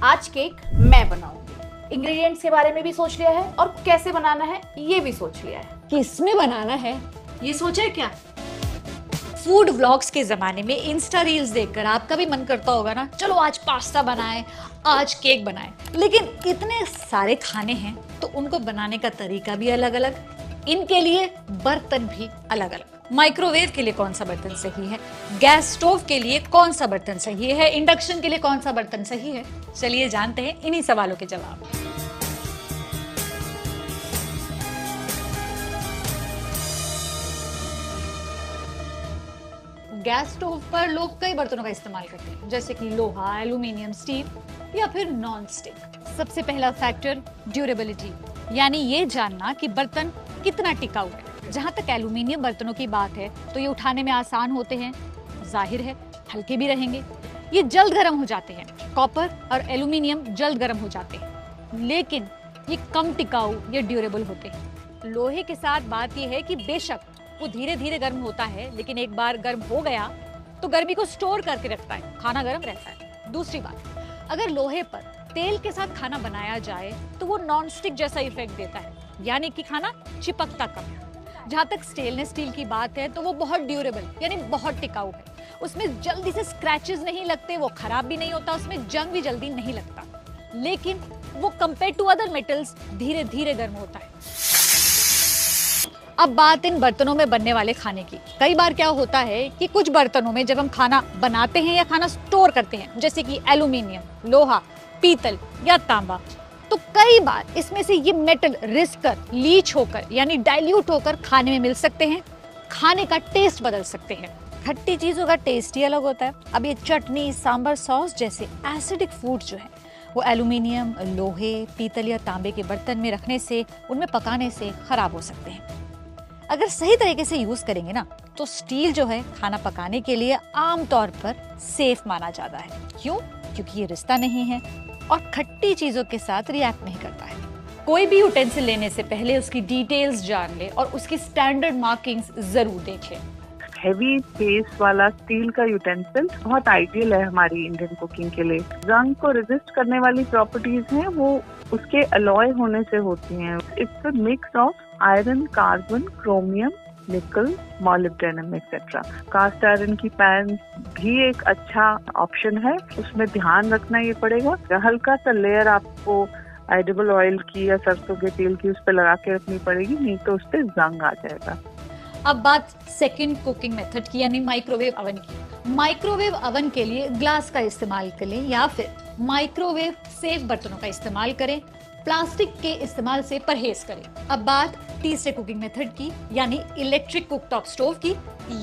आज केक मैं बनाऊंगी। इंग्रेडिएंट्स के बारे में भी सोच लिया है और कैसे बनाना है ये भी सोच लिया है। किसमें बनाना है ये सोचा है क्या? फूड व्लॉग्स के जमाने में इंस्टा रील्स देखकर आपका भी मन करता होगा ना, चलो आज पास्ता बनाएं, आज केक बनाएं। लेकिन इतने सारे खाने हैं तो उनको बनाने का तरीका भी अलग अलग, इनके लिए बर्तन भी अलग अलग। माइक्रोवेव के लिए कौन सा बर्तन सही है, गैस स्टोव के लिए कौन सा बर्तन सही है, इंडक्शन के लिए कौन सा बर्तन सही है, चलिए जानते हैं इन्हीं सवालों के जवाब। गैस स्टोव पर लोग कई बर्तनों का इस्तेमाल करते हैं, जैसे कि लोहा, एल्यूमिनियम, स्टील या फिर नॉन स्टिक। सबसे पहला फैक्टर ड्यूरेबिलिटी, यानी ये जानना कि बर्तन कितना टिकाऊ है। जहां तक एल्यूमिनियम बर्तनों की बात है तो ये उठाने में आसान होते हैं, जाहिर है हल्के भी रहेंगे, ये जल्द गर्म हो जाते हैं। कॉपर और एल्यूमिनियम जल्द गर्म हो जाते हैं, लेकिन ये कम टिकाऊ या ड्यूरेबल होते हैं। लोहे के साथ बात यह है कि बेशक वो धीरे धीरे गर्म होता है, लेकिन एक बार गर्म हो गया तो गर्मी को स्टोर करके रखता है, खाना गर्म रहता है। दूसरी बात, अगर लोहे पर तेल के साथ खाना बनाया जाए तो वो नॉन स्टिक जैसा इफेक्ट देता है, यानी कि खाना चिपकता कम है। जहां तक स्टेनलेस स्टील की बात है तो वो बहुत ड्यूरेबल यानी बहुत टिकाऊ है, उसमें जल्दी से स्क्रैचेस नहीं लगते, वो खराब भी नहीं होता, उसमें जंग भी जल्दी नहीं लगता, लेकिन वो कंपेयर टू अदर मेटल्स धीरे धीरे गर्म होता है। अब बात इन बर्तनों में बनने वाले खाने की। कई बार क्या होता है कि कुछ बर्तनों में जब हम खाना बनाते हैं या खाना स्टोर करते हैं, जैसे कि एल्यूमिनियम, लोहा, पीतल या तांबा, तो कई बार इसमें से ये मेटल रिस कर, लीच होकर यानी डाइल्यूट होकर खाने में मिल सकते हैं, खाने का टेस्ट बदल सकते हैं। खट्टी चीजों का टेस्ट ही अलग होता है। अब ये चटनी, सांभर, सॉस जैसे एसिडिक फूड जो है वो एल्यूमिनियम, लोहे, पीतल या तांबे के बर्तन में रखने से, उनमें पकाने से खराब हो सकते हैं। अगर सही तरीके से यूज करेंगे ना तो स्टील जो है खाना पकाने के लिए आमतौर पर सेफ माना जाता है। क्यों? क्योंकि ये रिश्ता नहीं है और खट्टी चीजों के साथ रिएक्ट नहीं करता है। कोई भी यूटेंसिल लेने से पहले उसकी डिटेल्स जान ले और उसकी स्टैंडर्ड मार्किंग्स जरूर देखें। हेवी फेस वाला स्टील का यूटेंसिल बहुत आइडियल है हमारी इंडियन कुकिंग के लिए। जंग को रेजिस्ट करने वाली प्रॉपर्टीज हैं वो उसके अलॉय होने से होती हैं। It's a mix of iron, carbon, chromium, निकल, मॉलिब्डेनम एक्सेट्रा। कास्ट आयरन की पैन भी एक अच्छा ऑप्शन है, उसमें ध्यान रखना ये पड़ेगा, हल्का सा लेयर आपको एडिबल ऑयल की या सरसों के तेल की उस पर लगा के रखनी पड़ेगी, नहीं तो उस पर जंग आ जाएगा। अब बात सेकंड कुकिंग मेथड की, यानी माइक्रोवेव अवन की। माइक्रोवेव अवन के लिए ग्लास का इस्तेमाल करें या फिर माइक्रोवेव सेफ बर्तनों का इस्तेमाल करें, प्लास्टिक के इस्तेमाल से परहेज करें। अब बात तीसरे कुकिंग मेथड की, यानी इलेक्ट्रिक कुकटॉप स्टोव की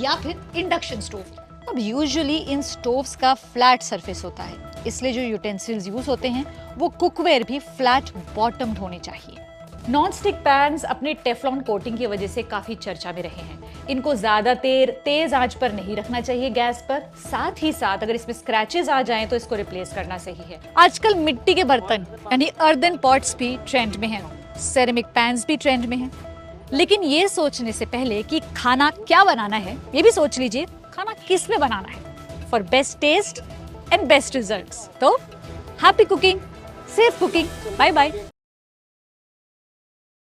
या फिर इंडक्शन स्टोव की। अब यूजुअली इन स्टोव्स का फ्लैट सरफेस होता है, इसलिए जो यूटेंसिल्स यूज होते हैं वो कुकवेयर भी फ्लैट बॉटम्ड होने चाहिए। नॉन स्टिक पैन्स अपने टेफ्लॉन कोटिंग की वजह से काफी चर्चा में रहे हैं। इनको ज्यादा देर तेज आंच पर नहीं रखना चाहिए गैस पर, साथ ही साथ अगर इसमें स्क्रैचेस आ जाएं तो इसको रिप्लेस करना सही है। आजकल मिट्टी के बर्तन यानी अर्दन पॉट्स भी ट्रेंड में हैं, सेरेमिक पैन्स भी ट्रेंड में हैं। लेकिन ये सोचने से पहले कि खाना क्या बनाना है, ये भी सोच लीजिए खाना किस में बनाना है, for best taste and best results. तो happy cooking, safe cooking, bye bye.